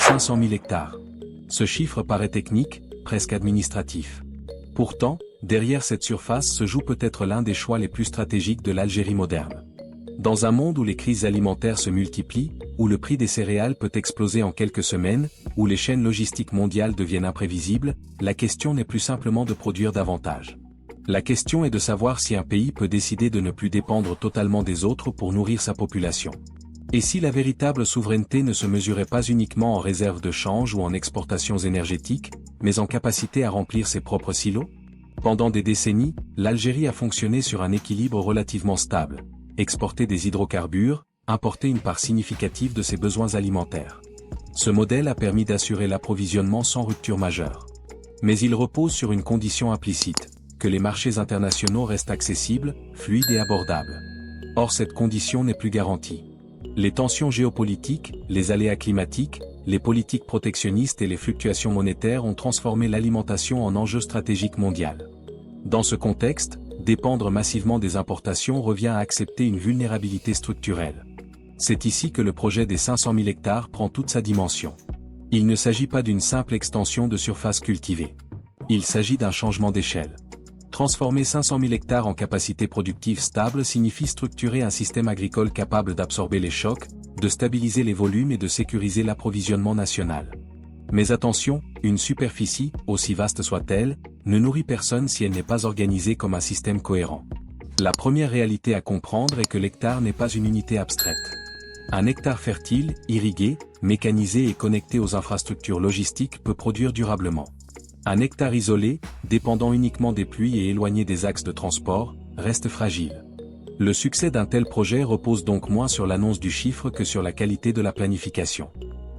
500 000 hectares. Ce chiffre paraît technique, presque administratif. Pourtant, derrière cette surface se joue peut-être l'un des choix les plus stratégiques de l'Algérie moderne. Dans un monde où les crises alimentaires se multiplient, où le prix des céréales peut exploser en quelques semaines, où les chaînes logistiques mondiales deviennent imprévisibles, la question n'est plus simplement de produire davantage. La question est de savoir si un pays peut décider de ne plus dépendre totalement des autres pour nourrir sa population. Et si la véritable souveraineté ne se mesurait pas uniquement en réserve de change ou en exportations énergétiques, mais en capacité à remplir ses propres silos? Pendant des décennies, l'Algérie a fonctionné sur un équilibre relativement stable. Exporter des hydrocarbures, importer une part significative de ses besoins alimentaires. Ce modèle a permis d'assurer l'approvisionnement sans rupture majeure. Mais il repose sur une condition implicite, que les marchés internationaux restent accessibles, fluides et abordables. Or cette condition n'est plus garantie. Les tensions géopolitiques, les aléas climatiques, les politiques protectionnistes et les fluctuations monétaires ont transformé l'alimentation en enjeu stratégique mondial. Dans ce contexte, dépendre massivement des importations revient à accepter une vulnérabilité structurelle. C'est ici que le projet des 500 000 hectares prend toute sa dimension. Il ne s'agit pas d'une simple extension de surface cultivée. Il s'agit d'un changement d'échelle. Transformer 500 000 hectares en capacité productive stable signifie structurer un système agricole capable d'absorber les chocs, de stabiliser les volumes et de sécuriser l'approvisionnement national. Mais attention, une superficie, aussi vaste soit-elle, ne nourrit personne si elle n'est pas organisée comme un système cohérent. La première réalité à comprendre est que l'hectare n'est pas une unité abstraite. Un hectare fertile, irrigué, mécanisé et connecté aux infrastructures logistiques peut produire durablement. Un hectare isolé, dépendant uniquement des pluies et éloigné des axes de transport, reste fragile. Le succès d'un tel projet repose donc moins sur l'annonce du chiffre que sur la qualité de la planification.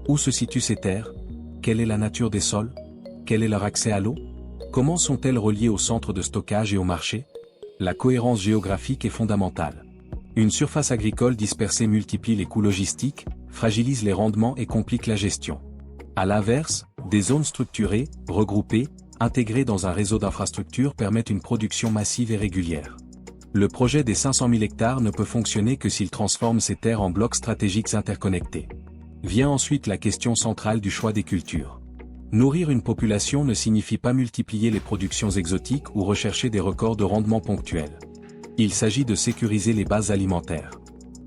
Où se situent ces terres? Quelle est la nature des sols? Quel est leur accès à l'eau? Comment sont-elles reliées au centre de stockage et au marché? La cohérence géographique est fondamentale. Une surface agricole dispersée multiplie les coûts logistiques, fragilise les rendements et complique la gestion. À l'inverse, des zones structurées, regroupées, intégrées dans un réseau d'infrastructures permettent une production massive et régulière. Le projet des 500 000 hectares ne peut fonctionner que s'il transforme ces terres en blocs stratégiques interconnectés. Vient ensuite la question centrale du choix des cultures. Nourrir une population ne signifie pas multiplier les productions exotiques ou rechercher des records de rendement ponctuels. Il s'agit de sécuriser les bases alimentaires.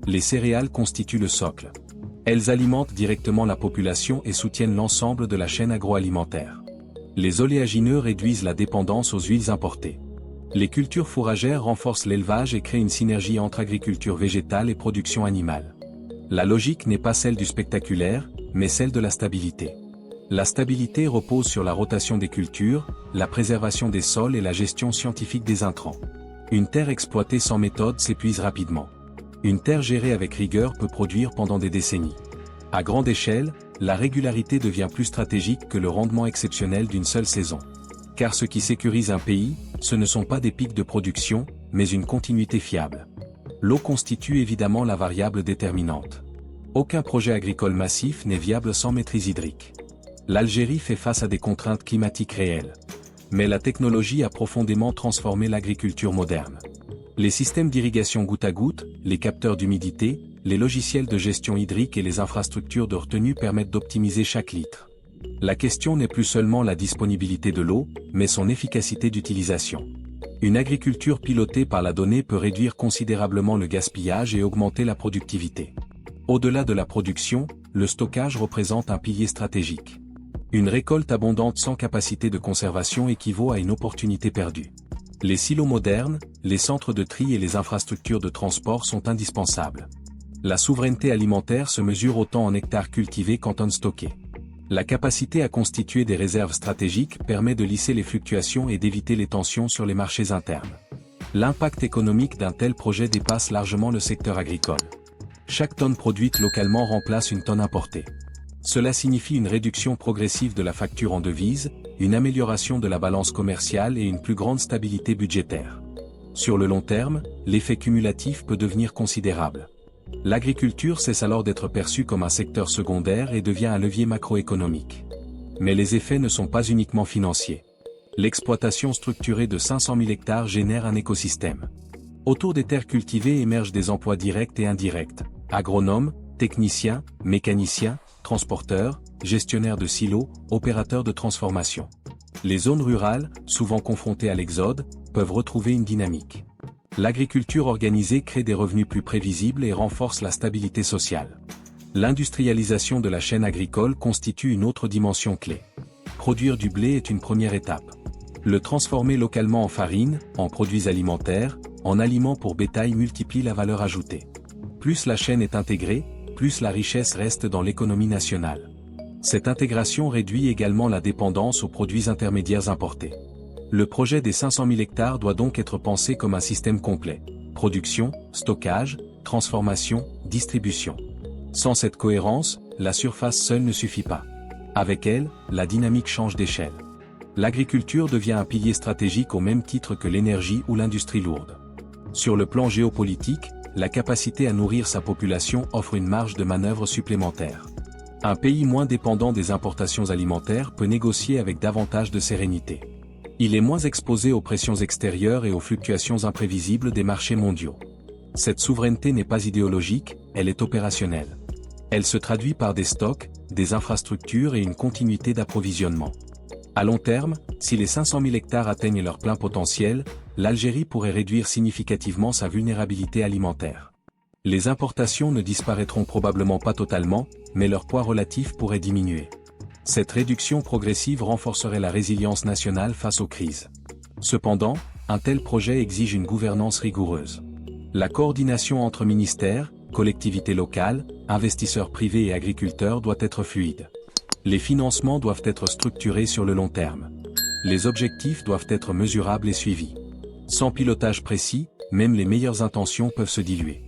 Les céréales constituent le socle. Elles alimentent directement la population et soutiennent l'ensemble de la chaîne agroalimentaire. Les oléagineux réduisent la dépendance aux huiles importées. Les cultures fourragères renforcent l'élevage et créent une synergie entre agriculture végétale et production animale. La logique n'est pas celle du spectaculaire, mais celle de la stabilité. La stabilité repose sur la rotation des cultures, la préservation des sols et la gestion scientifique des intrants. Une terre exploitée sans méthode s'épuise rapidement. Une terre gérée avec rigueur peut produire pendant des décennies. À grande échelle, la régularité devient plus stratégique que le rendement exceptionnel d'une seule saison. Car ce qui sécurise un pays, ce ne sont pas des pics de production, mais une continuité fiable. L'eau constitue évidemment la variable déterminante. Aucun projet agricole massif n'est viable sans maîtrise hydrique. L'Algérie fait face à des contraintes climatiques réelles. Mais la technologie a profondément transformé l'agriculture moderne. Les systèmes d'irrigation goutte à goutte, les capteurs d'humidité, les logiciels de gestion hydrique et les infrastructures de retenue permettent d'optimiser chaque litre. La question n'est plus seulement la disponibilité de l'eau, mais son efficacité d'utilisation. Une agriculture pilotée par la donnée peut réduire considérablement le gaspillage et augmenter la productivité. Au-delà de la production, le stockage représente un pilier stratégique. Une récolte abondante sans capacité de conservation équivaut à une opportunité perdue. Les silos modernes, les centres de tri et les infrastructures de transport sont indispensables. La souveraineté alimentaire se mesure autant en hectares cultivés qu'en tonnes stockées. La capacité à constituer des réserves stratégiques permet de lisser les fluctuations et d'éviter les tensions sur les marchés internes. L'impact économique d'un tel projet dépasse largement le secteur agricole. Chaque tonne produite localement remplace une tonne importée. Cela signifie une réduction progressive de la facture en devises, une amélioration de la balance commerciale et une plus grande stabilité budgétaire. Sur le long terme, l'effet cumulatif peut devenir considérable. L'agriculture cesse alors d'être perçue comme un secteur secondaire et devient un levier macroéconomique. Mais les effets ne sont pas uniquement financiers. L'exploitation structurée de 500 000 hectares génère un écosystème. Autour des terres cultivées émergent des emplois directs et indirects. Agronomes, techniciens, mécaniciens, transporteurs, gestionnaires de silos, opérateurs de transformation. Les zones rurales, souvent confrontées à l'exode, peuvent retrouver une dynamique. L'agriculture organisée crée des revenus plus prévisibles et renforce la stabilité sociale. L'industrialisation de la chaîne agricole constitue une autre dimension clé. Produire du blé est une première étape. Le transformer localement en farine, en produits alimentaires, en aliments pour bétail multiplie la valeur ajoutée. Plus la chaîne est intégrée, plus la richesse reste dans l'économie nationale. Cette intégration réduit également la dépendance aux produits intermédiaires importés. Le projet des 500 000 hectares doit donc être pensé comme un système complet. Production, stockage, transformation, distribution. Sans cette cohérence, la surface seule ne suffit pas. Avec elle, la dynamique change d'échelle. L'agriculture devient un pilier stratégique au même titre que l'énergie ou l'industrie lourde. Sur le plan géopolitique, la capacité à nourrir sa population offre une marge de manœuvre supplémentaire. Un pays moins dépendant des importations alimentaires peut négocier avec davantage de sérénité. Il est moins exposé aux pressions extérieures et aux fluctuations imprévisibles des marchés mondiaux. Cette souveraineté n'est pas idéologique, elle est opérationnelle. Elle se traduit par des stocks, des infrastructures et une continuité d'approvisionnement. À long terme, si les 500 000 hectares atteignent leur plein potentiel, l'Algérie pourrait réduire significativement sa vulnérabilité alimentaire. Les importations ne disparaîtront probablement pas totalement, mais leur poids relatif pourrait diminuer. Cette réduction progressive renforcerait la résilience nationale face aux crises. Cependant, un tel projet exige une gouvernance rigoureuse. La coordination entre ministères, collectivités locales, investisseurs privés et agriculteurs doit être fluide. Les financements doivent être structurés sur le long terme. Les objectifs doivent être mesurables et suivis. Sans pilotage précis, même les meilleures intentions peuvent se diluer.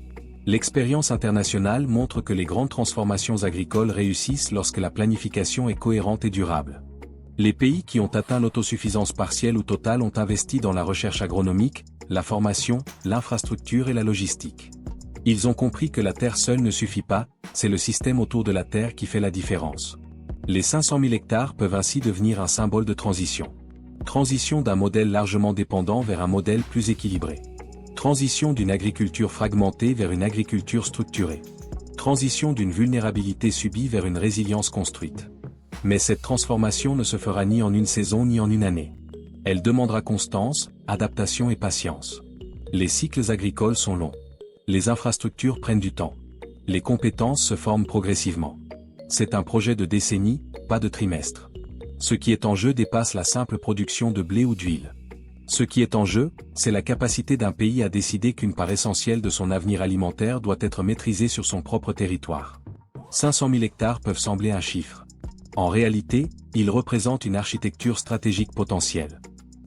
L'expérience internationale montre que les grandes transformations agricoles réussissent lorsque la planification est cohérente et durable. Les pays qui ont atteint l'autosuffisance partielle ou totale ont investi dans la recherche agronomique, la formation, l'infrastructure et la logistique. Ils ont compris que la terre seule ne suffit pas, c'est le système autour de la terre qui fait la différence. Les 500 000 hectares peuvent ainsi devenir un symbole de transition. Transition d'un modèle largement dépendant vers un modèle plus équilibré. Transition d'une agriculture fragmentée vers une agriculture structurée. Transition d'une vulnérabilité subie vers une résilience construite. Mais cette transformation ne se fera ni en une saison ni en une année. Elle demandera constance, adaptation et patience. Les cycles agricoles sont longs. Les infrastructures prennent du temps. Les compétences se forment progressivement. C'est un projet de décennie, pas de trimestre. Ce qui est en jeu dépasse la simple production de blé ou d'huile. Ce qui est en jeu, c'est la capacité d'un pays à décider qu'une part essentielle de son avenir alimentaire doit être maîtrisée sur son propre territoire. 500 000 hectares peuvent sembler un chiffre. En réalité, ils représentent une architecture stratégique potentielle.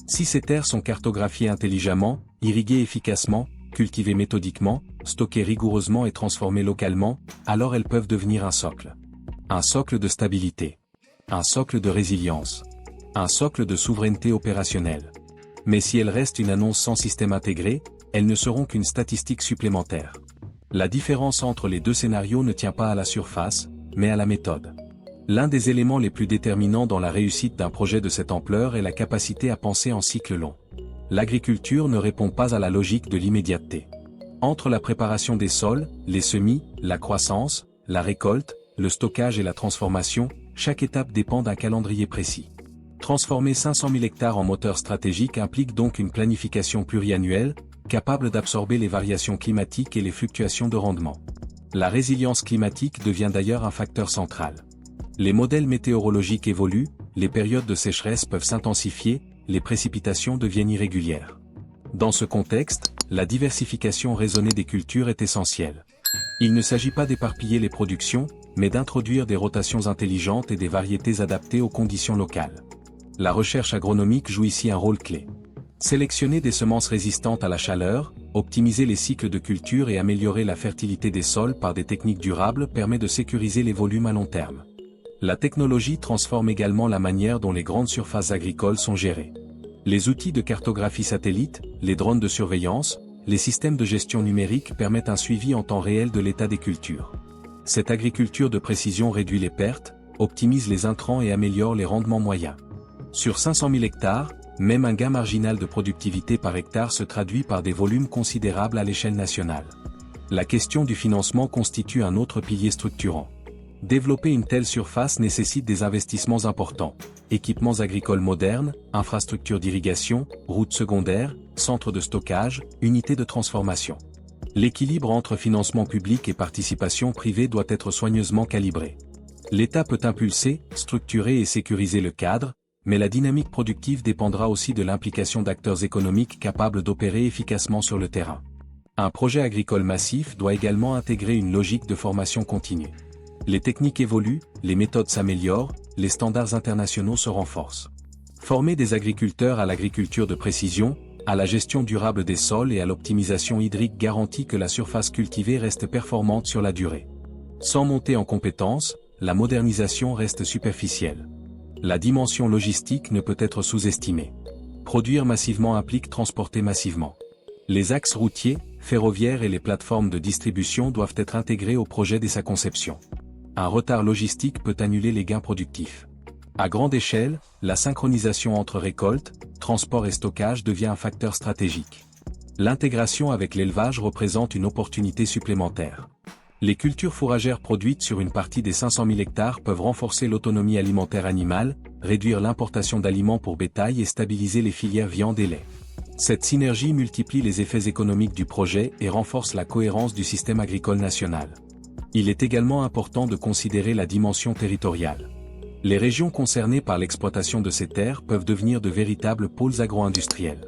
Si ces terres sont cartographiées intelligemment, irriguées efficacement, cultivées méthodiquement, stockées rigoureusement et transformées localement, alors elles peuvent devenir un socle. Un socle de stabilité. Un socle de résilience. Un socle de souveraineté opérationnelle. Mais si elles restent une annonce sans système intégré, elles ne seront qu'une statistique supplémentaire. La différence entre les deux scénarios ne tient pas à la surface, mais à la méthode. L'un des éléments les plus déterminants dans la réussite d'un projet de cette ampleur est la capacité à penser en cycle long. L'agriculture ne répond pas à la logique de l'immédiateté. Entre la préparation des sols, les semis, la croissance, la récolte, le stockage et la transformation, chaque étape dépend d'un calendrier précis. Transformer 500 000 hectares en moteur stratégique implique donc une planification pluriannuelle, capable d'absorber les variations climatiques et les fluctuations de rendement. La résilience climatique devient d'ailleurs un facteur central. Les modèles météorologiques évoluent, les périodes de sécheresse peuvent s'intensifier, les précipitations deviennent irrégulières. Dans ce contexte, la diversification raisonnée des cultures est essentielle. Il ne s'agit pas d'éparpiller les productions, mais d'introduire des rotations intelligentes et des variétés adaptées aux conditions locales. La recherche agronomique joue ici un rôle clé. Sélectionner des semences résistantes à la chaleur, optimiser les cycles de culture et améliorer la fertilité des sols par des techniques durables permet de sécuriser les volumes à long terme. La technologie transforme également la manière dont les grandes surfaces agricoles sont gérées. Les outils de cartographie satellite, les drones de surveillance, les systèmes de gestion numérique permettent un suivi en temps réel de l'état des cultures. Cette agriculture de précision réduit les pertes, optimise les intrants et améliore les rendements moyens. Sur 500 000 hectares, même un gain marginal de productivité par hectare se traduit par des volumes considérables à l'échelle nationale. La question du financement constitue un autre pilier structurant. développer une telle surface nécessite des investissements importants. Équipements agricoles modernes, infrastructures d'irrigation, routes secondaires, centres de stockage, unités de transformation. L'équilibre entre financement public et participation privée doit être soigneusement calibré. L'État peut impulser, structurer et sécuriser le cadre, mais la dynamique productive dépendra aussi de l'implication d'acteurs économiques capables d'opérer efficacement sur le terrain. Un projet agricole massif doit également intégrer une logique de formation continue. Les techniques évoluent, les méthodes s'améliorent, les standards internationaux se renforcent. Former des agriculteurs à l'agriculture de précision, à la gestion durable des sols et à l'optimisation hydrique garantit que la surface cultivée reste performante sur la durée. Sans monter en compétences, la modernisation reste superficielle. La dimension logistique ne peut être sous-estimée. Produire massivement implique transporter massivement. Les axes routiers, ferroviaires et les plateformes de distribution doivent être intégrés au projet dès sa conception. Un retard logistique peut annuler les gains productifs. À grande échelle, la synchronisation entre récolte, transport et stockage devient un facteur stratégique. L'intégration avec l'élevage représente une opportunité supplémentaire. Les cultures fourragères produites sur une partie des 500 000 hectares peuvent renforcer l'autonomie alimentaire animale, réduire l'importation d'aliments pour bétail et stabiliser les filières viande et lait. Cette synergie multiplie les effets économiques du projet et renforce la cohérence du système agricole national. Il est également important de considérer la dimension territoriale. Les régions concernées par l'exploitation de ces terres peuvent devenir de véritables pôles agro-industriels.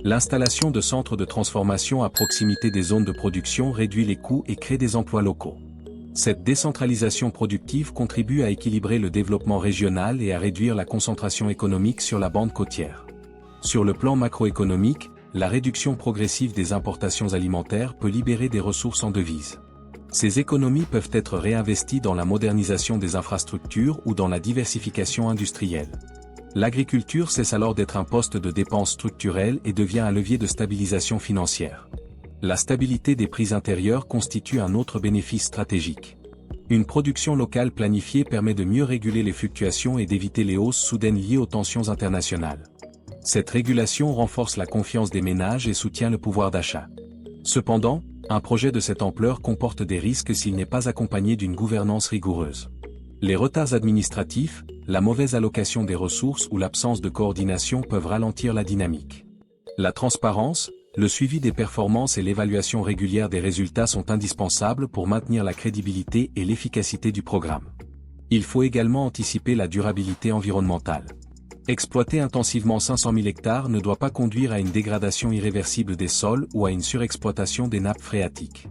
L'installation de centres de transformation à proximité des zones de production réduit les coûts et crée des emplois locaux. Cette décentralisation productive contribue à équilibrer le développement régional et à réduire la concentration économique sur la bande côtière. Sur le plan macroéconomique, la réduction progressive des importations alimentaires peut libérer des ressources en devises. Ces économies peuvent être réinvesties dans la modernisation des infrastructures ou dans la diversification industrielle. L'agriculture cesse alors d'être un poste de dépense structurelle et devient un levier de stabilisation financière. La stabilité des prix intérieurs constitue un autre bénéfice stratégique. Une production locale planifiée permet de mieux réguler les fluctuations et d'éviter les hausses soudaines liées aux tensions internationales. Cette régulation renforce la confiance des ménages et soutient le pouvoir d'achat. Cependant, un projet de cette ampleur comporte des risques s'il n'est pas accompagné d'une gouvernance rigoureuse. Les retards administratifs, la mauvaise allocation des ressources ou l'absence de coordination peuvent ralentir la dynamique. La transparence, le suivi des performances et l'évaluation régulière des résultats sont indispensables pour maintenir la crédibilité et l'efficacité du programme. Il faut également anticiper la durabilité environnementale. Exploiter intensivement 500 000 hectares ne doit pas conduire à une dégradation irréversible des sols ou à une surexploitation des nappes phréatiques.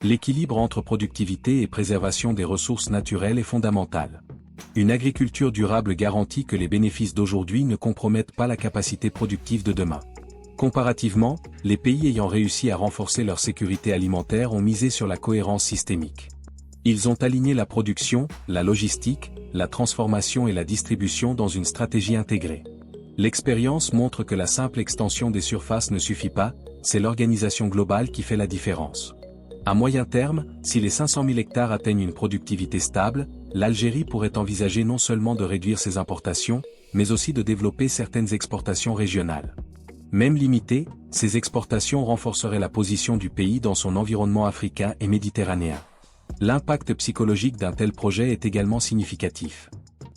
L'équilibre entre productivité et préservation des ressources naturelles est fondamental. Une agriculture durable garantit que les bénéfices d'aujourd'hui ne compromettent pas la capacité productive de demain. Comparativement, les pays ayant réussi à renforcer leur sécurité alimentaire ont misé sur la cohérence systémique. Ils ont aligné la production, la logistique, la transformation et la distribution dans une stratégie intégrée. L'expérience montre que la simple extension des surfaces ne suffit pas, c'est l'organisation globale qui fait la différence. À moyen terme, si les 500 000 hectares atteignent une productivité stable, l'Algérie pourrait envisager non seulement de réduire ses importations, mais aussi de développer certaines exportations régionales. Même limitées, ces exportations renforceraient la position du pays dans son environnement africain et méditerranéen. L'impact psychologique d'un tel projet est également significatif.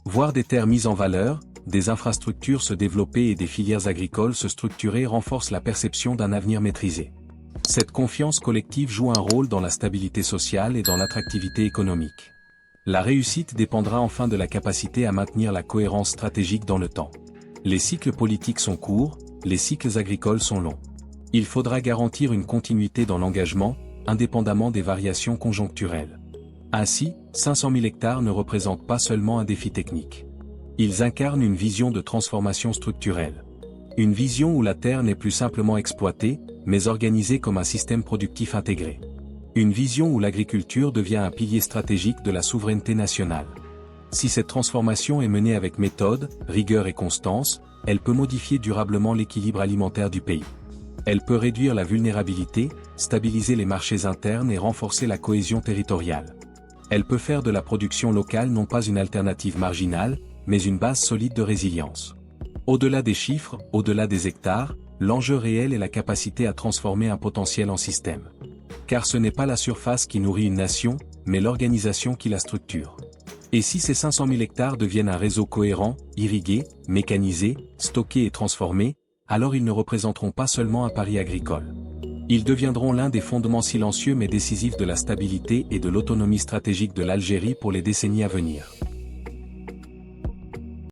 Voir des terres mises en valeur, des infrastructures se développer et des filières agricoles se structurer renforce la perception d'un avenir maîtrisé. Cette confiance collective joue un rôle dans la stabilité sociale et dans l'attractivité économique. La réussite dépendra enfin de la capacité à maintenir la cohérence stratégique dans le temps. Les cycles politiques sont courts, les cycles agricoles sont longs. Il faudra garantir une continuité dans l'engagement, indépendamment des variations conjoncturelles. Ainsi, 500 000 hectares ne représentent pas seulement un défi technique. Ils incarnent une vision de transformation structurelle. Une vision où la terre n'est plus simplement exploitée, mais organisée comme un système productif intégré. Une vision où l'agriculture devient un pilier stratégique de la souveraineté nationale. Si cette transformation est menée avec méthode, rigueur et constance, elle peut modifier durablement l'équilibre alimentaire du pays. Elle peut réduire la vulnérabilité, stabiliser les marchés internes et renforcer la cohésion territoriale. Elle peut faire de la production locale non pas une alternative marginale, mais une base solide de résilience. Au-delà des chiffres, au-delà des hectares, l'enjeu réel est la capacité à transformer un potentiel en système. Car ce n'est pas la surface qui nourrit une nation, mais l'organisation qui la structure. Et si ces 500 000 hectares deviennent un réseau cohérent, irrigué, mécanisé, stocké et transformé, alors ils ne représenteront pas seulement un pari agricole. Ils deviendront l'un des fondements silencieux mais décisifs de la stabilité et de l'autonomie stratégique de l'Algérie pour les décennies à venir.